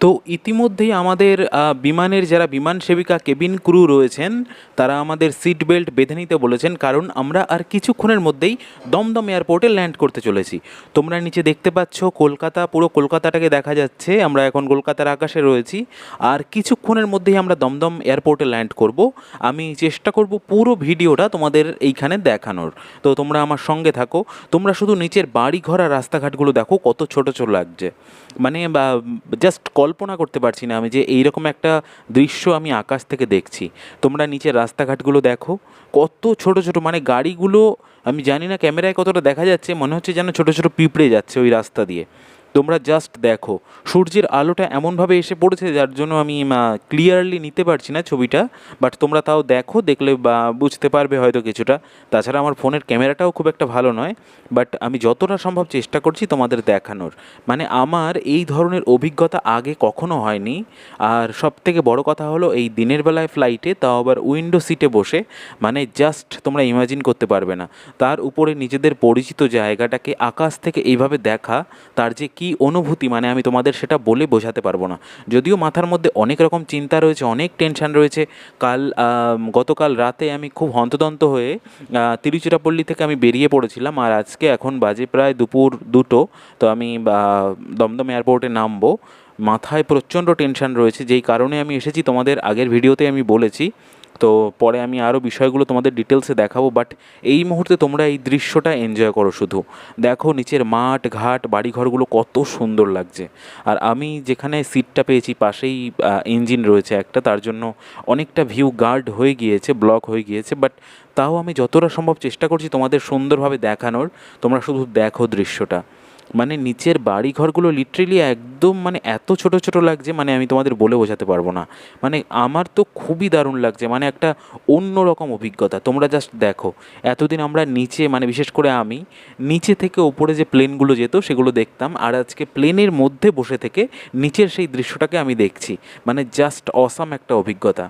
তো ইতিমধ্যেই আমাদের বিমানের যারা বিমান সেবিকা কেবিন ক্রু রয়েছেন তারা আমাদের সিট বেল্ট বেঁধে নিতে বলেছেন, কারণ আমরা আর কিছুক্ষণের মধ্যেই দমদম এয়ারপোর্টে ল্যান্ড করতে চলেছি। তোমরা নিচে দেখতে পাচ্ছ কলকাতা, পুরো কলকাতাটাকে দেখা যাচ্ছে। আমরা এখন কলকাতার আকাশে রয়েছি, আর কিছুক্ষণের মধ্যেই আমরা দমদম এয়ারপোর্টে ল্যান্ড করব। আমি চেষ্টা করব পুরো ভিডিওটা তোমাদের এইখানে দেখানোর, তো তোমরা আমার সঙ্গে থাকো। তোমরা শুধু নিচের বাড়ি ঘর আর রাস্তাঘাটগুলো দেখো কত ছোট ছোট লাগছে, মানে জাস্ট কল্পনা করতে পারছি না আমি যে এইরকম একটা দৃশ্য আমি আকাশ থেকে দেখছি। তোমরা নিচের রাস্তাঘাটগুলো দেখো কত ছোট ছোট, মানে গাড়িগুলো আমি জানি না ক্যামেরায় কতটা দেখা যাচ্ছে, মনে হচ্ছে যেন ছোট ছোট পিঁপড়ে যাচ্ছে ওই রাস্তা দিয়ে। তোমরা জাস্ট দেখো, সূর্যের আলোটা এমনভাবে এসে পড়েছে যার জন্য আমি ক্লিয়ারলি নিতে পারছি না ছবিটা, বাট তোমরা তাও দেখো, দেখলে বা বুঝতে পারবে হয়তো কিছুটা। তাছাড়া আমার ফোনের ক্যামেরাটাও খুব একটা ভালো নয়, বাট আমি যতটা সম্ভব চেষ্টা করছি তোমাদের দেখানোর। মানে আমার এই ধরনের অভিজ্ঞতা আগে কখনো হয়নি। আর সব থেকে বড় কথা হলো এই দিনের বেলায় ফ্লাইটে, তাও আবার উইন্ডো সিটে বসে, মানে জাস্ট তোমরা ইমাজিন করতে পারবে না। তার উপরে নিজেদের পরিচিত জায়গাটাকে আকাশ থেকে এইভাবে দেখা, তার যে কী অনুভূতি, মানে আমি তোমাদের সেটা বলে বোঝাতে পারবো না। যদিও মাথার মধ্যে অনেক রকম চিন্তা রয়েছে, অনেক টেনশান রয়েছে। গতকাল রাতে আমি খুব হন্তদন্ত হয়ে তিরুচিরাপল্লী থেকে আমি বেরিয়ে পড়েছিলাম, আর আজকে এখন বাজে প্রায় দুপুর 2টো। তো আমি দমদম এয়ারপোর্টে নামবো। মাথায় প্রচণ্ড টেনশান রয়েছে, যেই কারণে আমি এসেছি তোমাদের আগের ভিডিওতে আমি বলেছি। তো পরে আমি আরও বিষয়গুলো তোমাদের ডিটেলসে দেখাবো, বাট এই মুহূর্তে তোমরা এই দৃশ্যটা এনজয় করো। শুধু দেখো নিচের মাঠ ঘাট বাড়িঘরগুলো কত সুন্দর লাগছে। আর আমি যেখানে সিটটা পেয়েছি পাশেই ইঞ্জিন রয়েছে একটা, তার জন্য অনেকটা ভিউ গার্ড হয়ে গিয়েছে, ব্লক হয়ে গিয়েছে, বাট তাও আমি যতটা সম্ভব চেষ্টা করছি তোমাদের সুন্দরভাবে দেখানোর। তোমরা শুধু দেখো দৃশ্যটা, মানে নিচের বাড়ি ঘরগুলো লিটারেলি একদম মানে এত ছোট ছোট লাগছে, মানে আমি তোমাদের বলে বোঝাতে পারবো না। মানে আমার তো খুবই দারুণ লাগছে, মানে একটা অন্যরকম অভিজ্ঞতা। তোমরা জাস্ট দেখো, এতদিন আমরা নিচে, মানে বিশেষ করে আমি নিচে থেকে ওপরে যে প্লেনগুলো যেত সেগুলো দেখতাম, আর আজকে প্লেনের মধ্যে বসে থেকে নিচের সেই দৃশ্যটাকে আমি দেখছি। মানে জাস্ট অসাম একটা অভিজ্ঞতা।